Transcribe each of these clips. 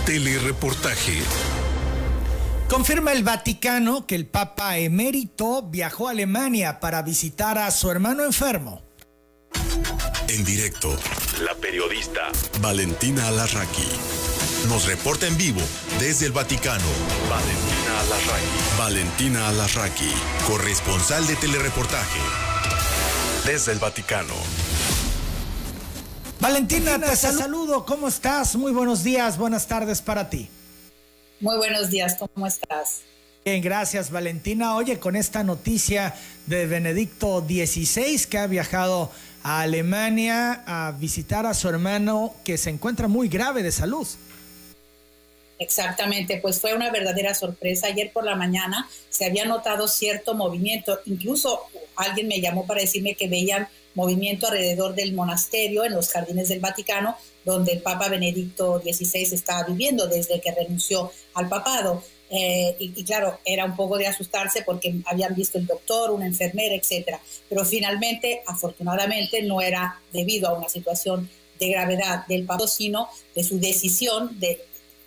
Telereportaje. Confirma el Vaticano que el Papa emérito viajó a Alemania para visitar a su hermano enfermo. En directo, la periodista Valentina Alarraqui nos reporta en vivo desde el Vaticano. Valentina Alarraqui, corresponsal de Telereportaje desde el Vaticano. Valentina, te saludo. ¿Cómo estás? Muy buenos días, buenas tardes para ti. Muy buenos días, ¿cómo estás? Bien, gracias, Valentina. Oye, con esta noticia de Benedicto XVI, que ha viajado a Alemania a visitar a su hermano que se encuentra muy grave de salud. Exactamente, pues fue una verdadera sorpresa. Ayer por la mañana se había notado cierto movimiento, incluso alguien me llamó para decirme que veían movimiento alrededor del monasterio en los jardines del Vaticano, donde el Papa Benedicto XVI estaba viviendo desde que renunció al papado. Y claro, era un poco de asustarse porque habían visto el doctor, una enfermera, etcétera. Pero finalmente, afortunadamente, no era debido a una situación de gravedad del Papa, sino de su decisión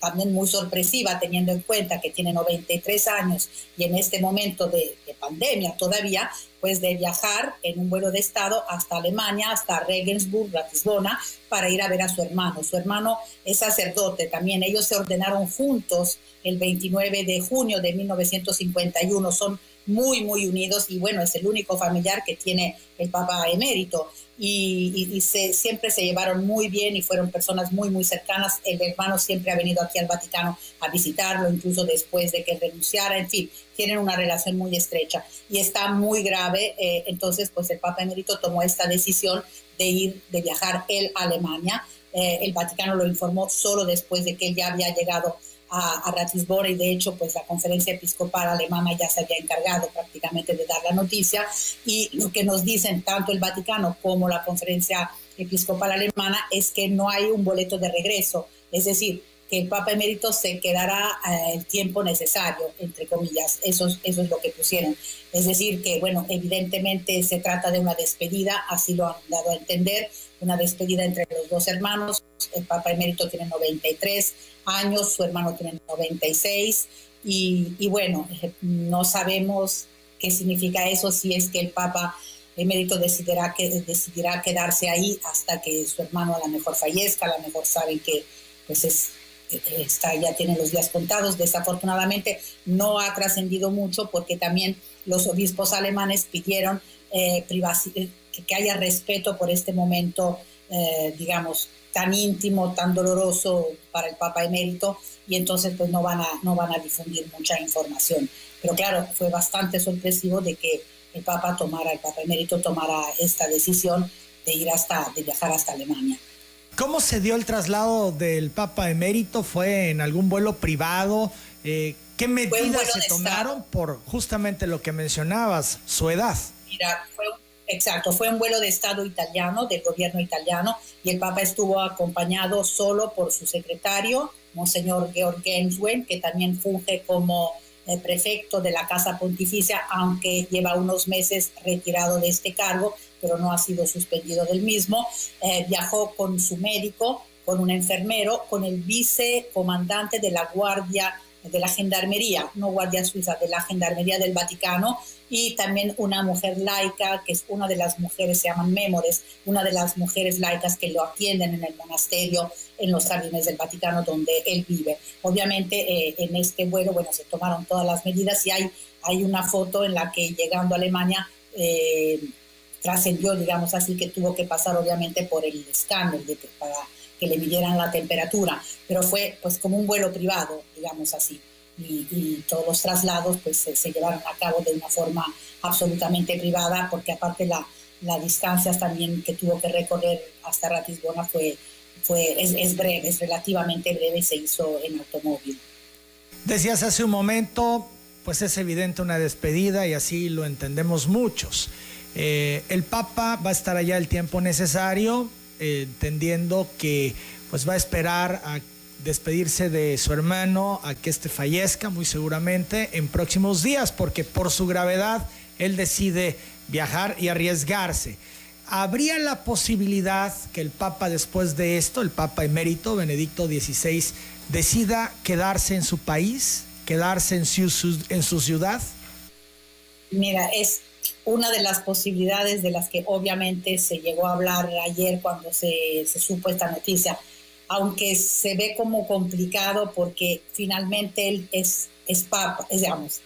también muy sorpresiva, teniendo en cuenta que tiene 93 años y en este momento de pandemia todavía, pues de viajar en un vuelo de Estado hasta Alemania, hasta Regensburg, Ratisbona, para ir a ver a su hermano. Su hermano es sacerdote también. Ellos se ordenaron juntos el 29 de junio de 1951. Son muy, muy unidos y bueno, es el único familiar que tiene el Papa emérito. Y siempre se llevaron muy bien y fueron personas muy, muy cercanas. El hermano siempre ha venido aquí al Vaticano a visitarlo, incluso después de que renunciara. En fin, tienen una relación muy estrecha y está muy grave. Entonces, pues el Papa emérito tomó esta decisión de viajar él a Alemania. El Vaticano lo informó solo después de que él ya había llegado a Ratisbona y de hecho pues la conferencia episcopal alemana ya se había encargado prácticamente de dar la noticia y lo que nos dicen tanto el Vaticano como la conferencia episcopal alemana es que no hay un boleto de regreso, es decir, que el Papa emérito se quedará el tiempo necesario, entre comillas, eso es lo que pusieron. Es decir, que bueno, evidentemente se trata de una despedida, así lo han dado a entender, una despedida entre los dos hermanos. El Papa emérito tiene 93 años, su hermano tiene 96 y bueno, no sabemos qué significa eso, si es que el Papa emérito decidirá quedarse ahí hasta que su hermano a lo mejor fallezca, a lo mejor saben que pues ya tiene los días contados. Desafortunadamente no ha trascendido mucho porque también los obispos alemanes pidieron que haya respeto por este momento, digamos, tan íntimo, tan doloroso para el Papa emérito y entonces pues no van a difundir mucha información. Pero claro, fue bastante sorpresivo de que el Papa emérito tomara esta decisión de viajar hasta Alemania. ¿Cómo se dio el traslado del Papa emérito? ¿Fue en algún vuelo privado? ¿Qué medidas se tomaron por justamente lo que mencionabas, su edad? Mira, fue un vuelo de Estado italiano, del gobierno italiano, y el Papa estuvo acompañado solo por su secretario, Monseñor Georg Genswein, que también funge como prefecto de la Casa Pontificia, aunque lleva unos meses retirado de este cargo, pero no ha sido suspendido del mismo. Viajó con su médico, con un enfermero, con el vicecomandante de la Guardia de la Gendarmería, no Guardia Suiza, de la Gendarmería del Vaticano, y también una mujer laica, que es una de las mujeres, se llaman mémores, una de las mujeres laicas que lo atienden en el monasterio, en los jardines del Vaticano donde él vive. Obviamente en este vuelo, bueno, se tomaron todas las medidas y hay una foto en la que llegando a Alemania trascendió, digamos así, que tuvo que pasar obviamente por el escáner para que le midieran la temperatura, pero fue pues como un vuelo privado, digamos así. Y todos los traslados pues se llevaron a cabo de una forma absolutamente privada, porque aparte la distancia también que tuvo que recorrer hasta Ratisbona es breve, es relativamente breve y se hizo en automóvil. Decías hace un momento, pues es evidente una despedida y así lo entendemos muchos. El Papa va a estar allá el tiempo necesario, entendiendo que pues va a esperar a despedirse de su hermano, a que éste fallezca muy seguramente en próximos días, porque por su gravedad él decide viajar y arriesgarse. ¿Habría la posibilidad que el Papa después de esto, el Papa emérito Benedicto XVI, decida quedarse en su país, quedarse en su ciudad? Mira, es una de las posibilidades de las que obviamente se llegó a hablar ayer cuando se supo esta noticia, aunque se ve como complicado porque finalmente él es Papa,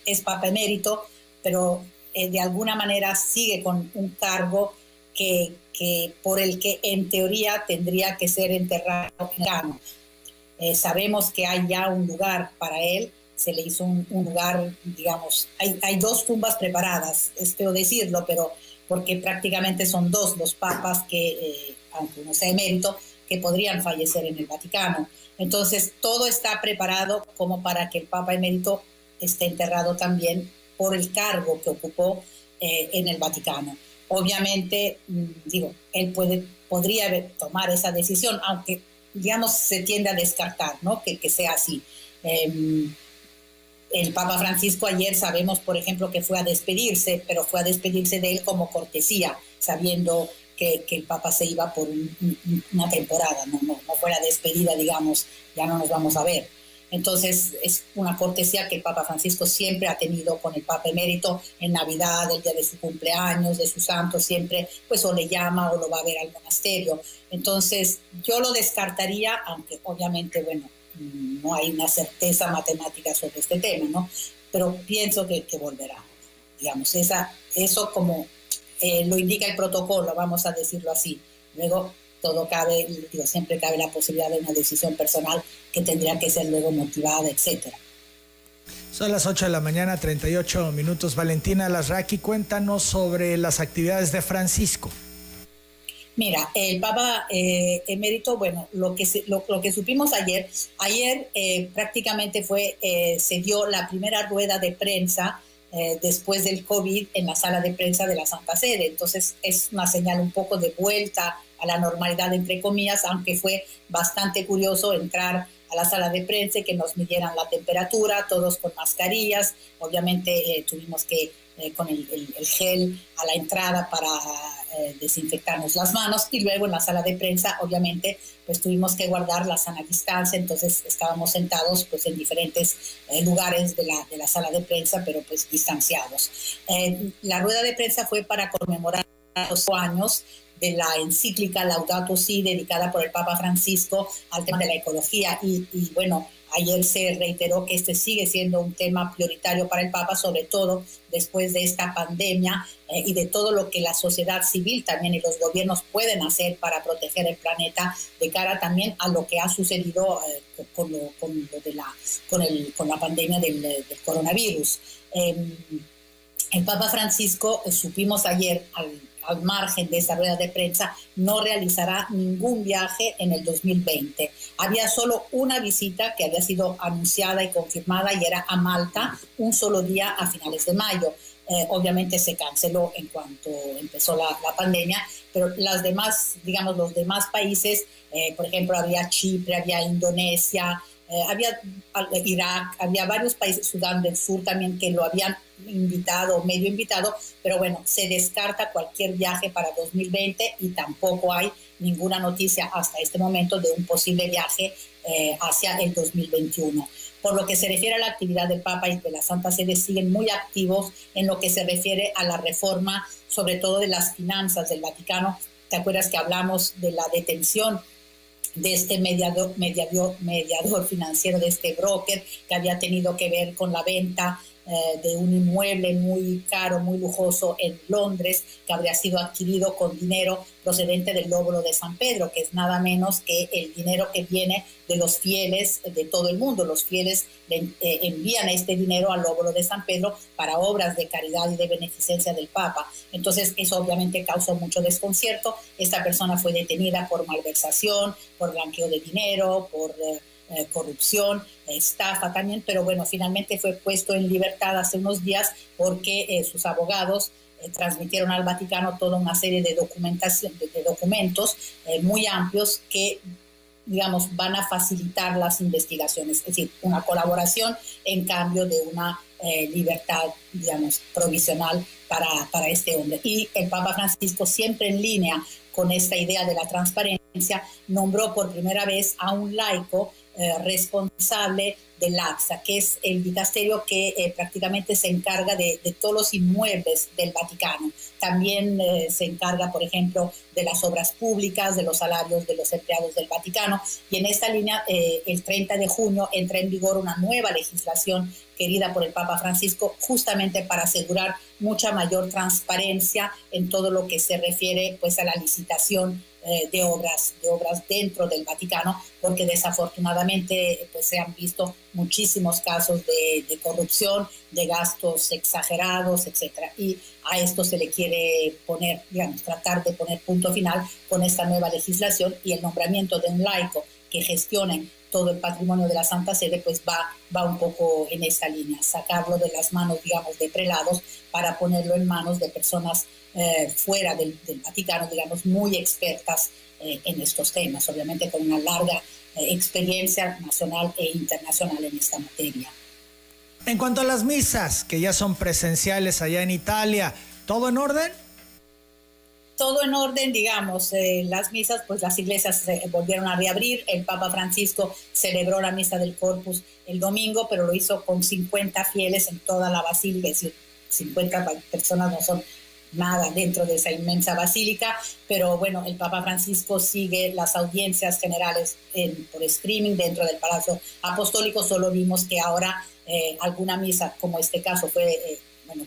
es Papa emérito, pero de alguna manera sigue con un cargo que por el que en teoría tendría que ser enterrado en Ghana. Sabemos que hay ya un lugar para él, se le hizo un lugar, digamos, hay 2 tumbas preparadas, es feo decirlo, pero porque prácticamente son 2 los papas que, aunque uno sea emérito, que podrían fallecer en el Vaticano. Entonces, todo está preparado como para que el Papa emérito esté enterrado también por el cargo que ocupó en el Vaticano. Obviamente, él podría tomar esa decisión, aunque, digamos, se tiende a descartar, ¿no? que sea así. El Papa Francisco ayer sabemos, por ejemplo, que fue a despedirse, pero fue a despedirse de él como cortesía, sabiendo que el Papa se iba por una temporada, no fue la despedida, digamos, ya no nos vamos a ver. Entonces es una cortesía que el Papa Francisco siempre ha tenido con el Papa emérito en Navidad, el día de su cumpleaños, de su santo, siempre pues o le llama o lo va a ver al monasterio. Entonces yo lo descartaría, aunque obviamente, bueno, no hay una certeza matemática sobre este tema, ¿no? Pero pienso que volverá, digamos, eso como lo indica el protocolo, vamos a decirlo así. Luego todo cabe, siempre cabe la posibilidad de una decisión personal que tendría que ser luego motivada, etcétera. Son las 8 de la mañana, 38 minutos. Valentina Alarraqui, cuéntanos sobre las actividades de Francisco. Mira, el Papa emérito, bueno, lo que supimos ayer prácticamente se dio la primera rueda de prensa después del COVID en la sala de prensa de la Santa Sede. Entonces es una señal un poco de vuelta a la normalidad, entre comillas, aunque fue bastante curioso entrar a la sala de prensa y que nos midieran la temperatura, todos con mascarillas. Obviamente tuvimos que con el gel a la entrada para desinfectarnos las manos, y luego en la sala de prensa obviamente pues tuvimos que guardar la sana distancia. Entonces estábamos sentados pues en diferentes lugares de la sala de prensa, pero pues distanciados. La rueda de prensa fue para conmemorar los 8 años de la encíclica Laudato Si, dedicada por el Papa Francisco al tema de la ecología, y bueno, ayer se reiteró que este sigue siendo un tema prioritario para el Papa, sobre todo después de esta pandemia y de todo lo que la sociedad civil también y los gobiernos pueden hacer para proteger el planeta de cara también a lo que ha sucedido con la pandemia del coronavirus. El Papa Francisco, supimos ayer, al margen de esa rueda de prensa, no realizará ningún viaje en el 2020. Había solo una visita que había sido anunciada y confirmada, y era a Malta, un solo día a finales de mayo. Obviamente se canceló en cuanto empezó la pandemia, pero las demás, digamos, los demás países, por ejemplo, había Chipre, había Indonesia, había Irak, había varios países, Sudán del Sur también, que lo habían invitado, medio invitado, pero bueno, se descarta cualquier viaje para 2020 y tampoco hay ninguna noticia hasta este momento de un posible viaje hacia el 2021. Por lo que se refiere a la actividad del Papa y de la Santa Sede, siguen muy activos en lo que se refiere a la reforma, sobre todo de las finanzas del Vaticano. ¿Te acuerdas que hablamos de la detención de este mediador financiero, de este broker, que había tenido que ver con la venta de un inmueble muy caro, muy lujoso en Londres, que habría sido adquirido con dinero procedente del lóbulo de San Pedro, que es nada menos que el dinero que viene de los fieles de todo el mundo. Los fieles envían este dinero al lóbulo de San Pedro para obras de caridad y de beneficencia del Papa. Entonces eso obviamente causó mucho desconcierto. Esta persona fue detenida por malversación, por blanqueo de dinero, por corrupción, estafa también, pero bueno, finalmente fue puesto en libertad hace unos días porque sus abogados transmitieron al Vaticano toda una serie de documentos muy amplios que, digamos, van a facilitar las investigaciones, es decir, una colaboración en cambio de una libertad, digamos, provisional para este hombre. Y el Papa Francisco, siempre en línea con esta idea de la transparencia, nombró por primera vez a un laico responsable del AXA, que es el dicasterio que prácticamente se encarga de todos los inmuebles del Vaticano. También se encarga, por ejemplo, de las obras públicas, de los salarios de los empleados del Vaticano. Y en esta línea, el 30 de junio entra en vigor una nueva legislación querida por el Papa Francisco, justamente para asegurar mucha mayor transparencia en todo lo que se refiere pues a la licitación de obras dentro del Vaticano, porque desafortunadamente pues se han visto muchísimos casos de corrupción, de gastos exagerados, etcétera. Y a esto se le quiere poner, digamos, tratar de poner punto final con esta nueva legislación, y el nombramiento de un laico que gestione todo el patrimonio de la Santa Sede, pues va un poco en esta línea, sacarlo de las manos, digamos, de prelados para ponerlo en manos de personas fuera del Vaticano, digamos, muy expertas en estos temas, obviamente con una larga experiencia nacional e internacional en esta materia. En cuanto a las misas, que ya son presenciales allá en Italia, ¿todo en orden? Todo en orden, digamos, las misas, pues las iglesias se volvieron a reabrir. El Papa Francisco celebró la misa del Corpus el domingo, pero lo hizo con 50 fieles en toda la basílica, es decir, 50 personas no son nada dentro de esa inmensa basílica, pero bueno, el Papa Francisco sigue las audiencias generales por streaming dentro del Palacio Apostólico. Solo vimos que ahora alguna misa, como este caso, fue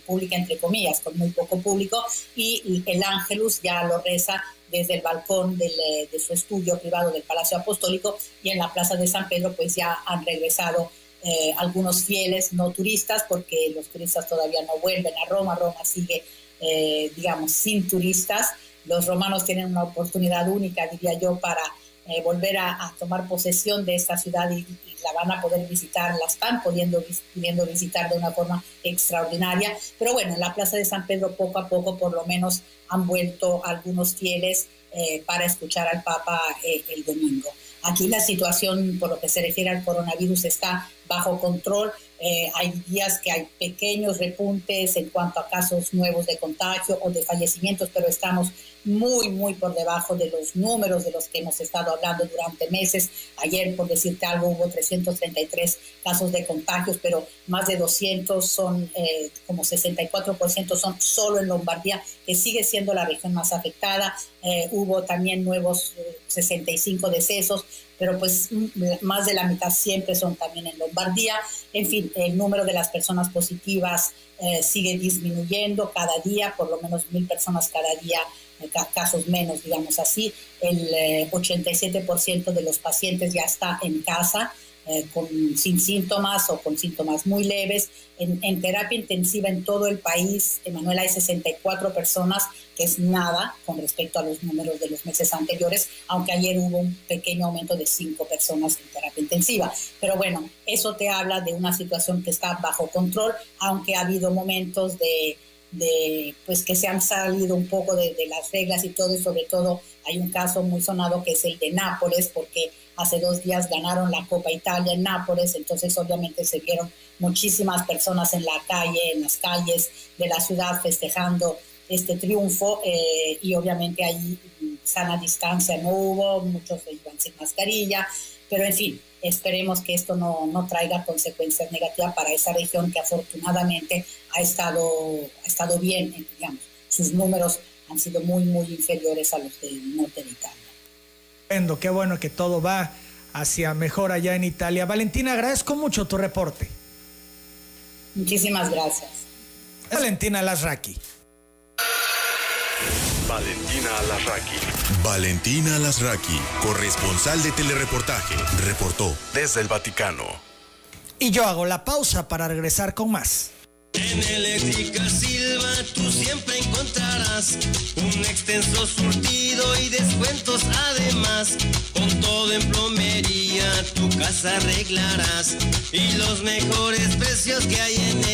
pública entre comillas, con muy poco público, y el Ángelus ya lo reza desde el balcón de su estudio privado del Palacio Apostólico, y en la Plaza de San Pedro pues ya han regresado algunos fieles no turistas, porque los turistas todavía no vuelven a Roma. Roma sigue digamos sin turistas. Los romanos tienen una oportunidad única, diría yo, para volver a tomar posesión de esta ciudad, y la van a poder visitar, la están pudiendo visitar de una forma extraordinaria. Pero bueno, en la Plaza de San Pedro poco a poco por lo menos han vuelto algunos fieles para escuchar al Papa el domingo. Aquí la situación, por lo que se refiere al coronavirus, está bajo control. Hay días que hay pequeños repuntes en cuanto a casos nuevos de contagio o de fallecimientos, pero estamos muy, muy por debajo de los números de los que hemos estado hablando durante meses. Ayer, por decirte algo, hubo 333 casos de contagios, pero más de 200 son, como 64% son solo en Lombardía, que sigue siendo la región más afectada. Hubo también nuevos 65 decesos, pero pues más de la mitad siempre son también en Lombardía. En fin, el número de las personas positivas sigue disminuyendo cada día, por lo menos 1,000 personas cada día, casos menos, digamos así. El 87% de los pacientes ya está en casa, sin síntomas o con síntomas muy leves. En terapia intensiva en todo el país, Emanuel, hay 64 personas, que es nada con respecto a los números de los meses anteriores, aunque ayer hubo un pequeño aumento de 5 personas en terapia intensiva. Pero bueno, eso te habla de una situación que está bajo control, aunque ha habido momentos pues que se han salido un poco de las reglas y todo, y sobre todo hay un caso muy sonado que es el de Nápoles, porque hace 2 días ganaron la Copa Italia en Nápoles, entonces obviamente se vieron muchísimas personas en la calle, en las calles de la ciudad festejando este triunfo, y obviamente ahí sana distancia no hubo, muchos iban sin mascarilla, pero en fin, esperemos que esto no traiga consecuencias negativas para esa región que afortunadamente ha estado bien, digamos, sus números han sido muy, muy inferiores a los del norte de Italia. Qué bueno que todo va hacia mejor allá en Italia. Valentina, agradezco mucho tu reporte. Muchísimas gracias. Valentina Alasraqui. Valentina Alasraqui. Valentina Alasraqui, corresponsal de Telereportaje, reportó desde el Vaticano. Y yo hago la pausa para regresar con más. En Eléctrica Silva tú siempre encontrarás un extenso surtido y descuentos además. Con todo en plomería tu casa arreglarás y los mejores precios que hay en